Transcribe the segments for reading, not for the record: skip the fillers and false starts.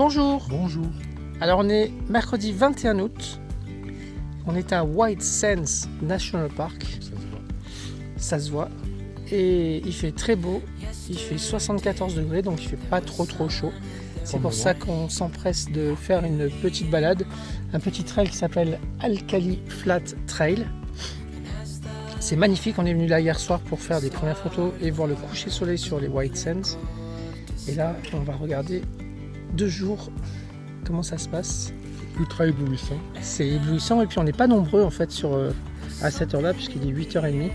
bonjour. Bonjour. Alors on est mercredi 21 août. On est à White Sands National Park. Ça se voit. Et il fait très beau. Il fait 74 degrés, donc il fait pas trop chaud. C'est pour ça qu'on s'empresse de faire une petite balade. Un petit trail qui s'appelle Alkali Flat Trail. C'est magnifique. On est venu là hier soir pour faire des premières photos et voir le coucher de soleil sur les White Sands. Et là, on va regarder 2 jours comment ça se passe. Ultra éblouissant. C'est éblouissant et puis on n'est pas nombreux en fait à cette heure-là puisqu'il est 8h30.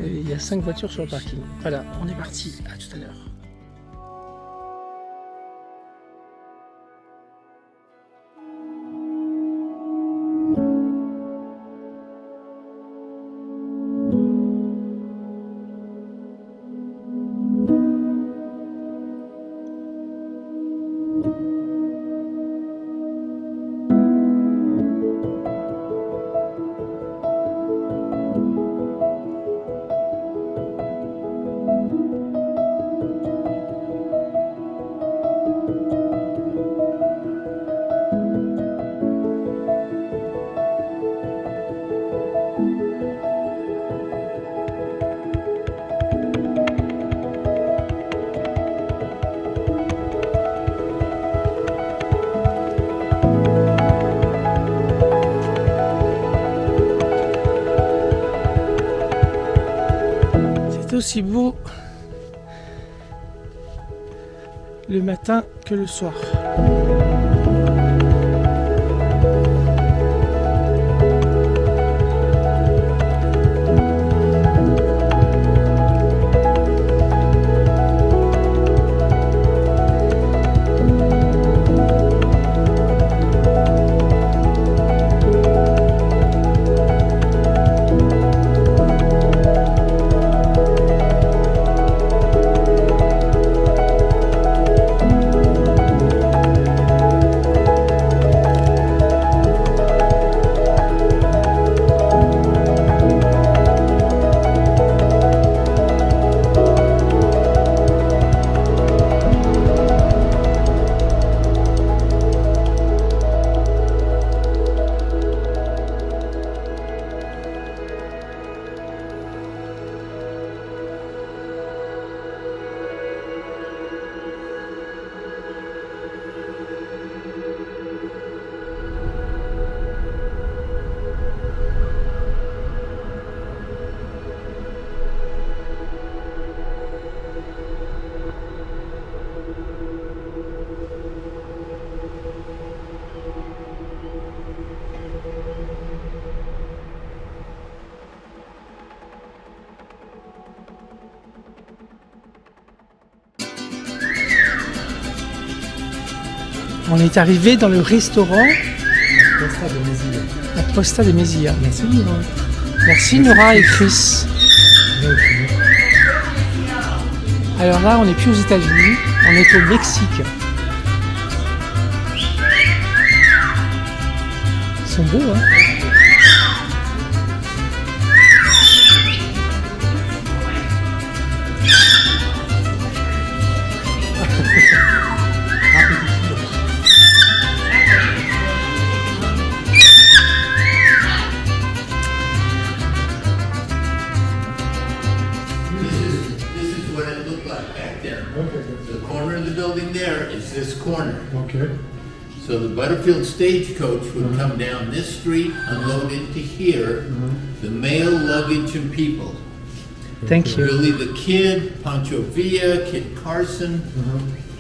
Et il y a 5 voitures sur le parking. Voilà, on est parti. À tout à l'heure. Aussi beau le matin que le soir. On est arrivé dans le restaurant La Posta de Mesilla. Merci Nora. Merci Nora et Chris. Alors là, on n'est plus aux États-Unis, on est au Mexique. Ils sont beaux, hein? The corner of the building there is this corner. Okay. So the Butterfield stagecoach would come down this street, unload into here, the mail, luggage, and people. Thank you. Billy the Kid, Pancho Villa, Kit Carson,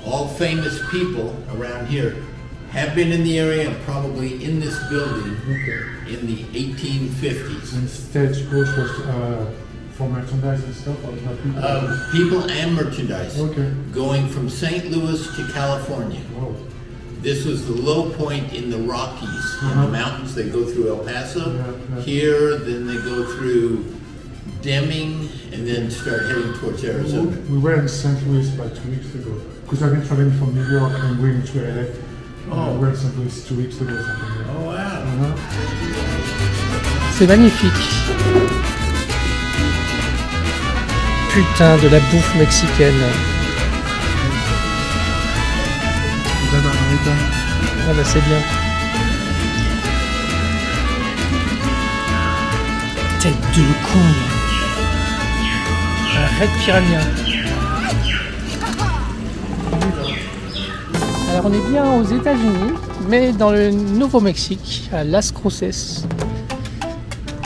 all famous people around here have been in the area and probably in this building in the 1850s. And stagecoach was for merchandise and stuff, or not people? People and merchandise. Okay. Going from St. Louis to California. Wow. This was the low point in the Rockies. In the mountains, they go through El Paso. Yeah. Here, then they go through Deming, and then start heading towards Arizona. We were in St. Louis about 2 weeks ago, because I've been traveling from New York and going to LA. We were in St. Louis 2 weeks ago, something like that. Oh, wow. C'est magnifique. Putain de la bouffe mexicaine. quoi. Ah bah c'est bien. Tête de con. Arrête piranha. Alors on est bien aux États-Unis, mais dans le Nouveau-Mexique, à Las Cruces.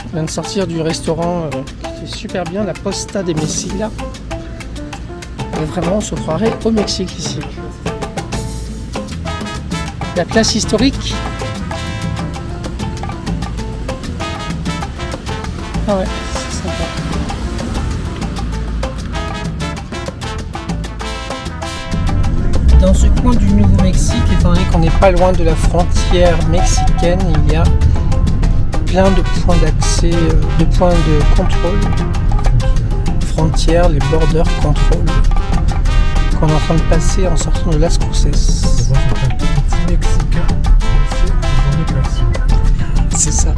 On vient de sortir du restaurant qui est super bien, la Posta de Mesilla. Et vraiment, on se croirait au Mexique ici. La place historique. Ah ouais, c'est sympa. Dans ce coin du Nouveau-Mexique, étant donné qu'on n'est pas loin de la frontière mexicaine, il y a plein de points d'accès, de points de contrôle, frontières, les border control, qu'on est en train de passer en sortant de Las Cruces. C'est un petit Mexicain, c'est dans les klaxons. C'est ça.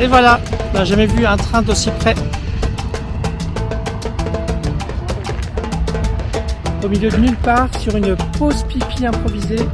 Et voilà, on n'a jamais vu un train d'aussi près. Au milieu de nulle part, sur une pause pipi improvisée.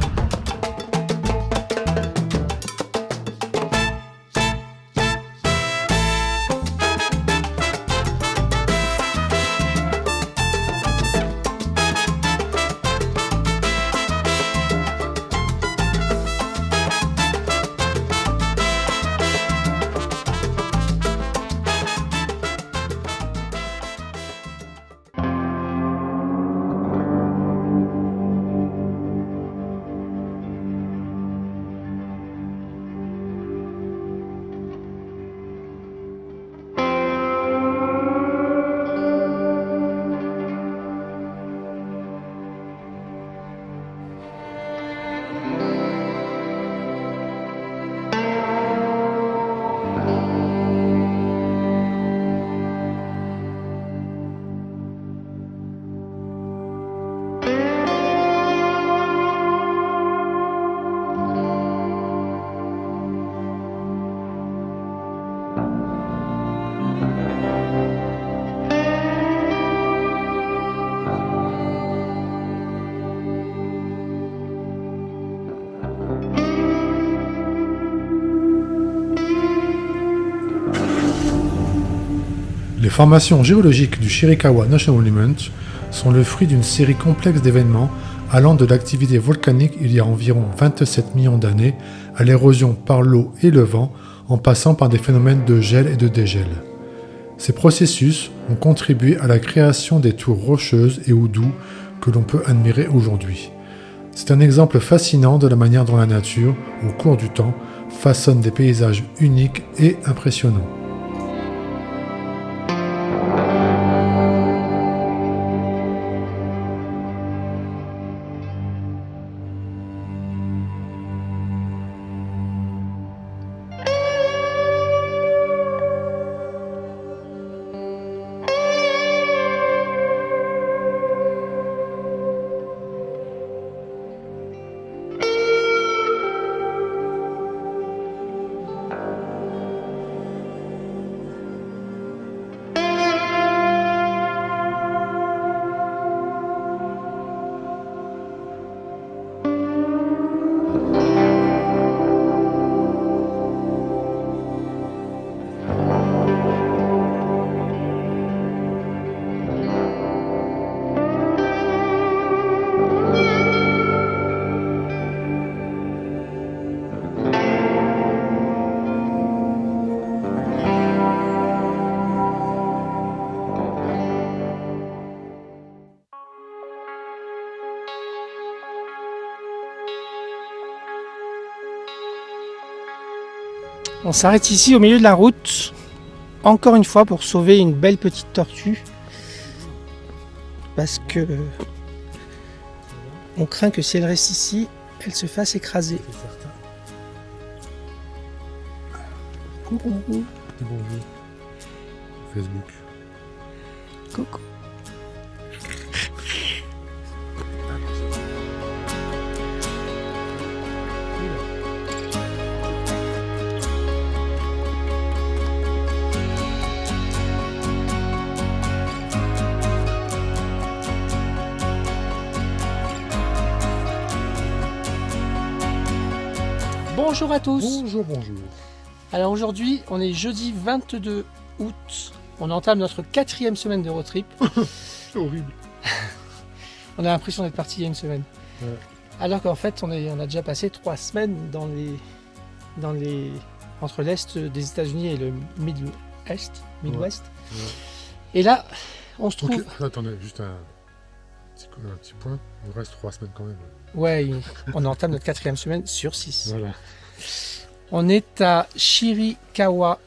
Les formations géologiques du Chiricahua National Monument sont le fruit d'une série complexe d'événements allant de l'activité volcanique il y a environ 27 millions d'années à l'érosion par l'eau et le vent, en passant par des phénomènes de gel et de dégel. Ces processus ont contribué à la création des tours rocheuses et houdous que l'on peut admirer aujourd'hui. C'est un exemple fascinant de la manière dont la nature, au cours du temps, façonne des paysages uniques et impressionnants. On s'arrête ici au milieu de la route, encore une fois pour sauver une belle petite tortue. Parce que on craint que si elle reste ici, elle se fasse écraser. Coucou. Bonjour. Facebook. Coucou. Bonjour à tous. Bonjour, bonjour. Alors aujourd'hui, on est jeudi 22 août. On entame notre 4e semaine de road trip. C'est horrible. On a l'impression d'être parti il y a une semaine. Ouais. Alors qu'en fait, on a déjà passé 3 semaines entre l'Est des États-Unis et le Midwest. Ouais. Et là, on se trouve... Ok, attendez, juste un petit point. Il nous reste 3 semaines quand même. Ouais, on entame notre 4e semaine sur 6. Voilà. On est à Chiricahua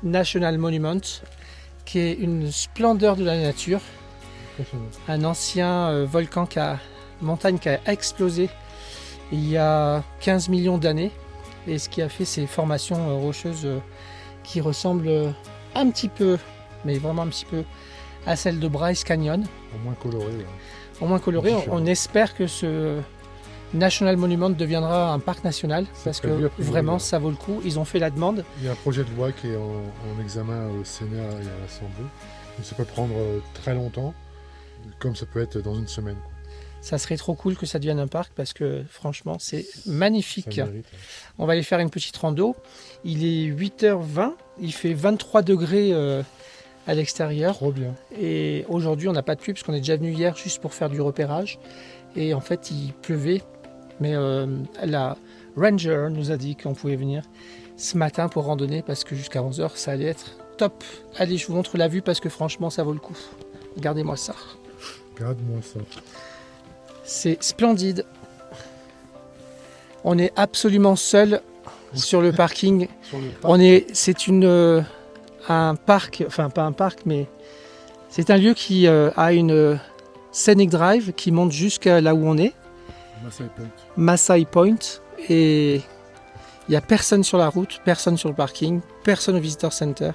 National Monument, qui est une splendeur de la nature. Impressionnant. Un ancien montagne qui a explosé il y a 15 millions d'années, et ce qui a fait ces formations rocheuses qui ressemblent un petit peu, mais vraiment un petit peu, à celle de Bryce Canyon. Au moins coloré. Ouais. Au moins coloré. Différent. On espère que ce National Monument deviendra un parc national, parce que prévu, a priori, vraiment ouais. ça vaut le coup. Ils ont fait la demande. Il y a un projet de loi qui est en examen au Sénat et à l'Assemblée. Donc ça peut prendre très longtemps, comme ça peut être dans une semaine. Ça serait trop cool que ça devienne un parc, parce que franchement c'est magnifique. Ça mérite. On va aller faire une petite rando. Il est 8h20, il fait 23 degrés à l'extérieur. Trop bien. Et aujourd'hui, on n'a pas de pluie parce qu'on est déjà venu hier juste pour faire du repérage. Et en fait, il pleuvait. Mais la Ranger nous a dit qu'on pouvait venir ce matin pour randonner parce que jusqu'à 11h, ça allait être top. Allez, je vous montre la vue parce que franchement, ça vaut le coup. Regardez-moi ça. Regarde-moi ça. C'est splendide. On est absolument seul sur le parking. Sur le parc, C'est un parc, enfin pas un parc, mais c'est un lieu qui a une scenic drive qui monte jusqu'à là où on est, Maasai Point. Maasai Point, et il n'y a personne sur la route, personne sur le parking, personne au visitor center.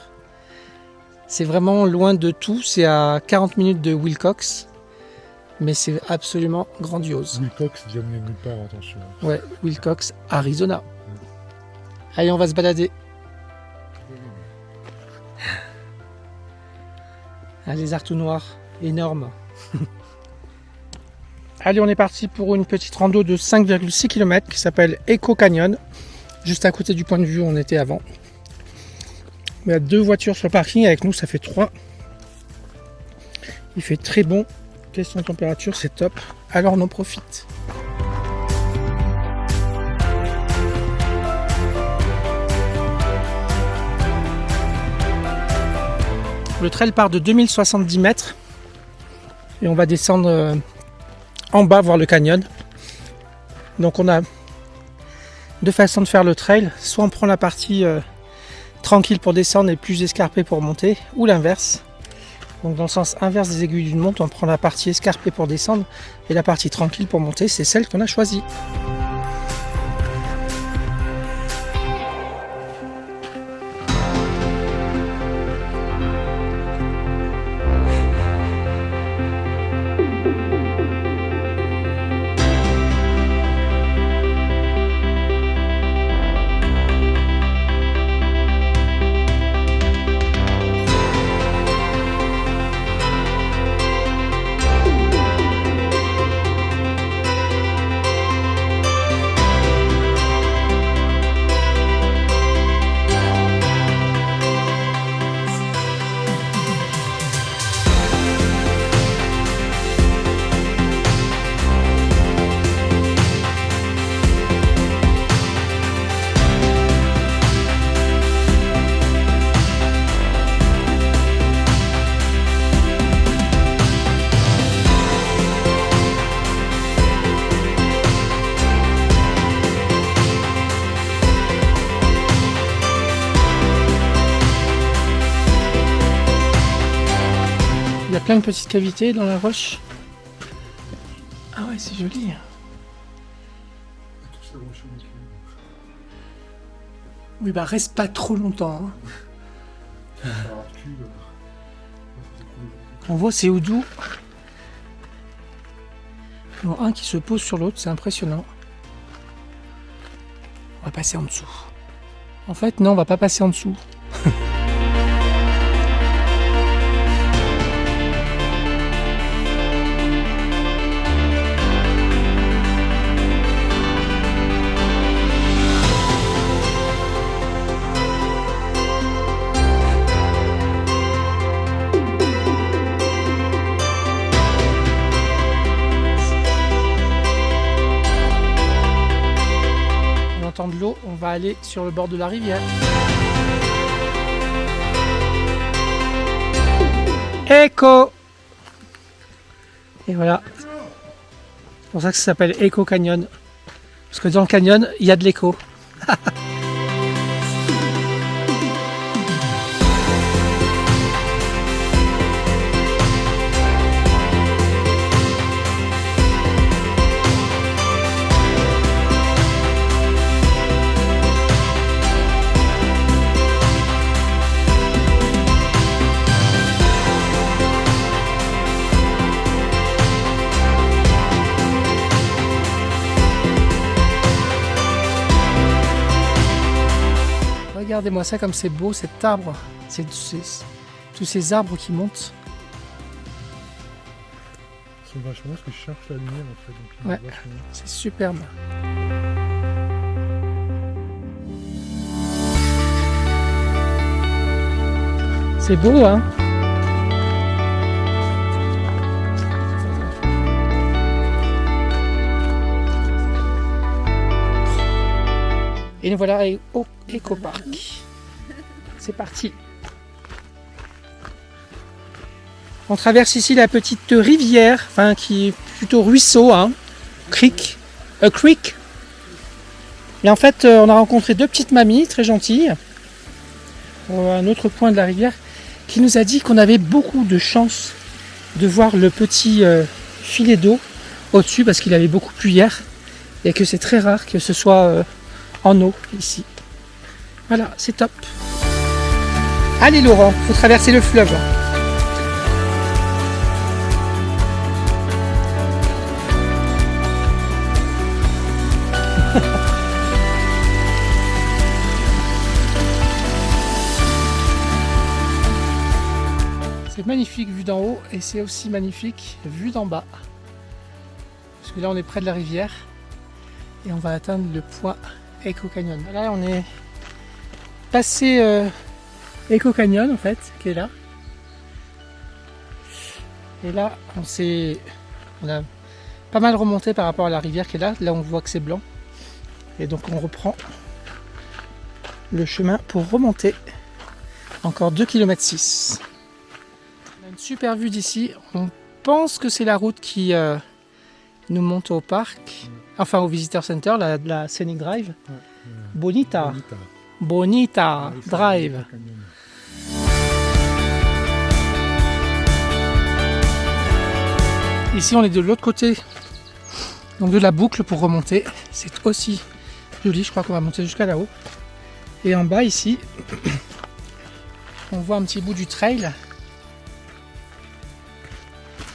C'est vraiment loin de tout, c'est à 40 minutes de Wilcox, mais c'est absolument grandiose. Wilcox, déjà venu nulle part, attention. Ouais, Wilcox, Arizona. Allez, on va se balader. Un lézard tout noir, énorme. Allez, on est parti pour une petite rando de 5,6 km qui s'appelle Echo Canyon, juste à côté du point de vue où on était avant. Il y a 2 voitures sur le parking, avec nous ça fait 3. Il fait très bon, question de température, c'est top, alors on en profite. Le trail part de 2070 mètres et on va descendre en bas voir le canyon. Donc on a 2 façons de faire le trail. Soit on prend la partie tranquille pour descendre et plus escarpée pour monter, ou l'inverse. Donc dans le sens inverse des aiguilles d'une montre, on prend la partie escarpée pour descendre et la partie tranquille pour monter. C'est celle qu'on a choisie. plein de petites cavités dans la roche. Ah ouais, c'est joli. Oui, bah reste pas trop longtemps. Hein. On voit ces houdous. Un qui se pose sur l'autre, c'est impressionnant. On va passer en dessous. En fait, non, on va pas passer en dessous. De l'eau, on va aller sur le bord de la rivière. Echo. Et voilà. C'est pour ça que ça s'appelle Echo Canyon. Parce que dans le canyon, il y a de l'écho. Regardez-moi ça comme c'est beau cet arbre, tous ces arbres qui montent. Ils sont vachement parce qu'ils cherchent la lumière en fait. Donc ouais, c'est superbe. C'est beau, hein? Et nous voilà au Eco-Park. C'est parti. On traverse ici la petite rivière, enfin qui est plutôt ruisseau, hein, creek. Et en fait, on a rencontré deux petites mamies très gentilles, à un autre point de la rivière, qui nous a dit qu'on avait beaucoup de chance de voir le petit filet d'eau au-dessus parce qu'il avait beaucoup plu hier et que c'est très rare que ce soit en eau ici. Voilà, c'est top. Allez Laurent, faut traverser le fleuve. C'est magnifique vue d'en haut et c'est aussi magnifique vue d'en bas. Parce que là on est près de la rivière et on va atteindre le point Echo Canyon. Là on est passé Echo Canyon en fait, qui est là. Et là on a pas mal remonté par rapport à la rivière qui est là. Là on voit que c'est blanc. Et donc on reprend le chemin pour remonter. Encore 2,6 km. On a une super vue d'ici. On pense que c'est la route qui nous monte au parc. Enfin au Visitor Center, la Scenic Drive. Bonita Drive. Ici on est de l'autre côté donc de la boucle pour remonter. C'est aussi joli, je crois qu'on va monter jusqu'à là-haut. Et en bas ici, on voit un petit bout du trail.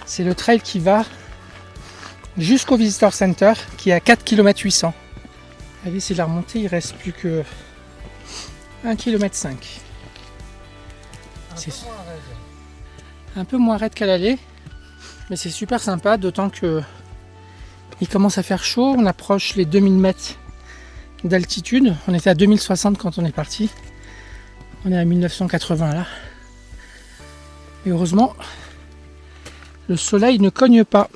C'est le trail qui va jusqu'au Visitor Center qui est à 4,8 km. Allez, c'est la remontée, il reste plus que 1,5 km. C'est un peu moins raide qu'à l'aller, mais c'est super sympa, d'autant que il commence à faire chaud, on approche les 2000 mètres d'altitude. On était à 2060 quand on est parti. On est à 1980 là. Et heureusement, le soleil ne cogne pas.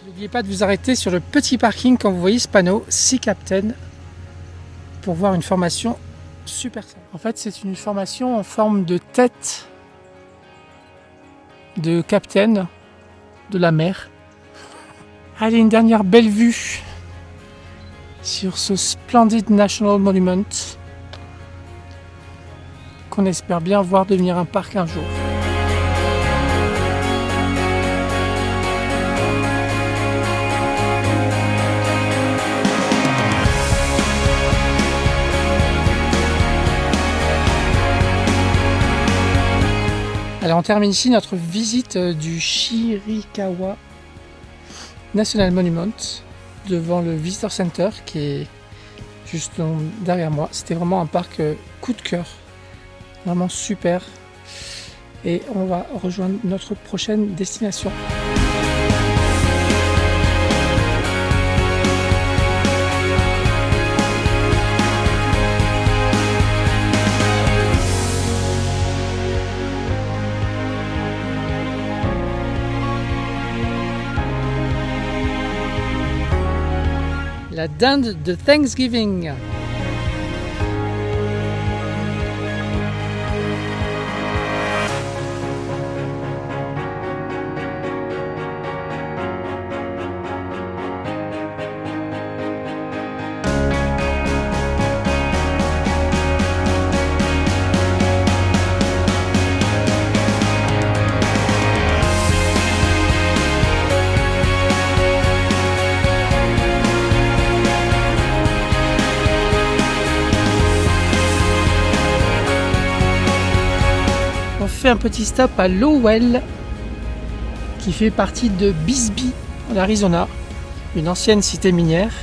N'oubliez pas de vous arrêter sur le petit parking quand vous voyez ce panneau Sea Captain pour voir une formation super simple. En fait, c'est une formation en forme de tête de capitaine de la mer. Allez, une dernière belle vue sur ce Splendid National Monument qu'on espère bien voir devenir un parc un jour. on termine ici notre visite du Chiricahua National Monument devant le Visitor Center qui est juste derrière moi. C'était vraiment un parc coup de cœur, vraiment super. Et on va rejoindre notre prochaine destination. La dinde de Thanksgiving. On fait un petit stop à Lowell qui fait partie de Bisbee en Arizona, une ancienne cité minière.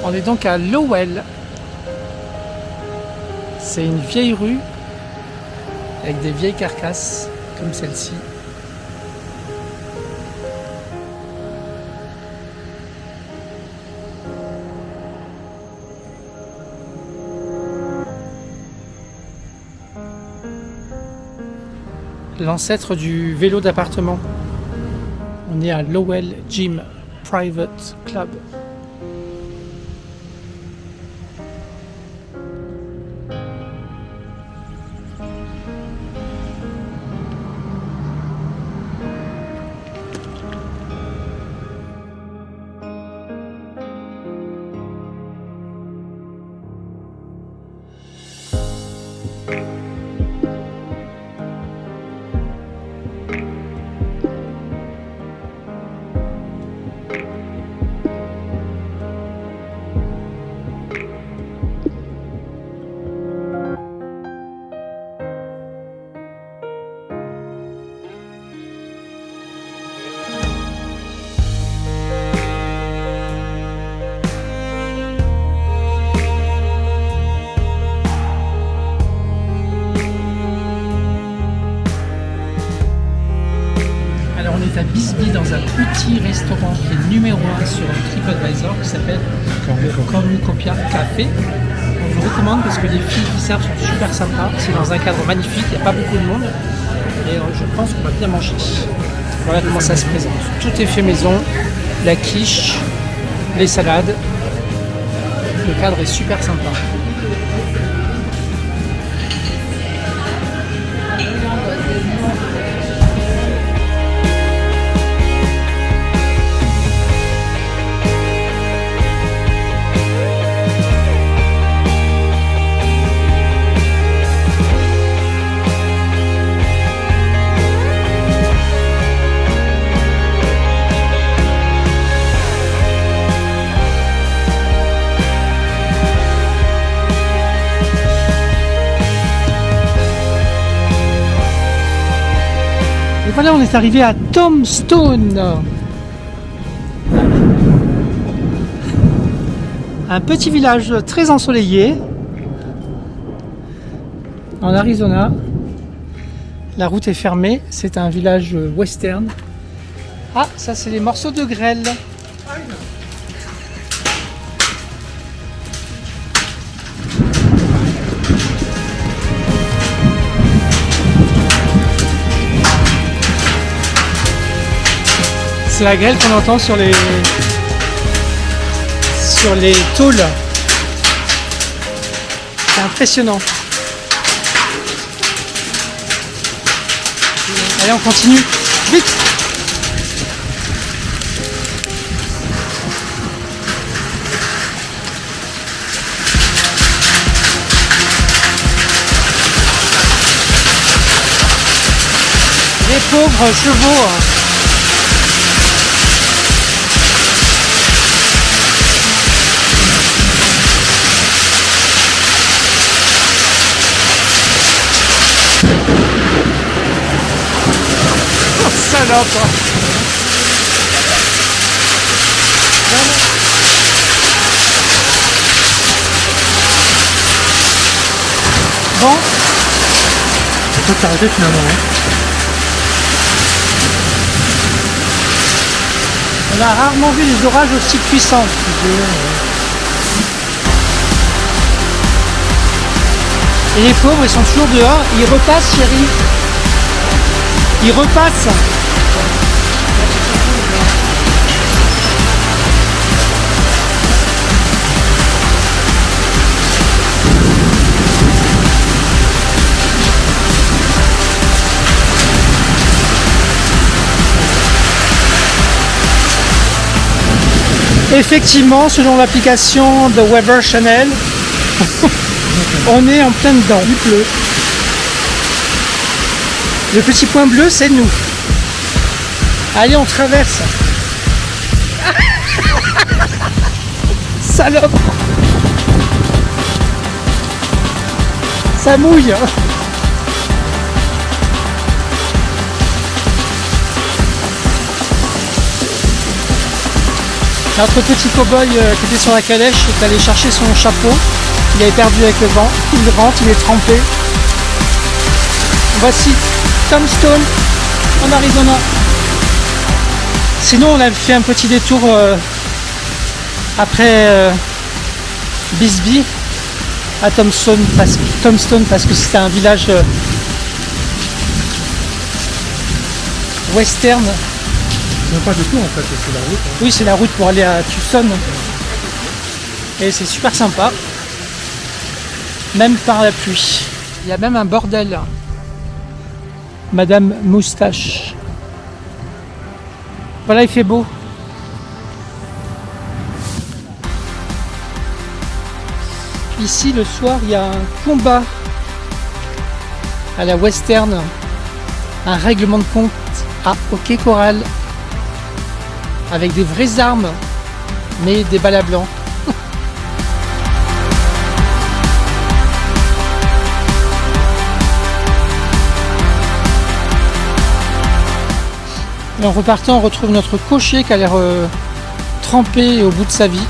On est donc à Lowell. C'est une vieille rue avec des vieilles carcasses comme celle-ci. L'ancêtre du vélo d'appartement. On est à Lowell Gym Private Club. À Bisbee dans un petit restaurant qui est numéro 1 sur TripAdvisor qui s'appelle le Cornucopia Café. On vous recommande parce que les filles qui servent sont super sympas. C'est dans un cadre magnifique, il n'y a pas beaucoup de monde et je pense qu'on va bien manger. Voilà comment ça se présente. Tout est fait maison, la quiche, les salades. Le cadre est super sympa. Voilà, on est arrivé à Tombstone. Un petit village très ensoleillé en Arizona. La route est fermée, c'est un village western. Ah, ça c'est les morceaux de grêle. C'est la grêle qu'on entend sur les tôles. C'est impressionnant. Allez, on continue. Vite! pauvres chevaux. Oh, salope. Bon, On peut s'arrêter finalement. Hein. on a rarement vu des orages aussi puissants. Et les pauvres, ils sont toujours dehors. Ils repassent, chérie. Ils repassent. Effectivement, selon l'application de Weather Channel, on est en plein dedans. Il pleut. Le petit point bleu, c'est nous. Allez, on traverse. Salope. Ça mouille. Notre petit cow-boy qui était sur la calèche est allé chercher son chapeau. Il avait perdu avec le vent. Il rentre, il est trempé. Voici Tombstone en Arizona. Sinon, on a fait un petit détour après Bisbee à Tombstone parce que c'était un village western. Non, pas du tout en fait, c'est la route. Hein. Oui, c'est la route pour aller à Tucson. Et c'est super sympa. Même par la pluie. Il y a même un bordel. Madame Moustache. Voilà, il fait beau. Ici, le soir, il y a un combat à la western. Un règlement de compte à hockey choral. Avec des vraies armes, mais des balles à blanc. Et en repartant, on retrouve notre cocher qui a l'air trempé au bout de sa vie.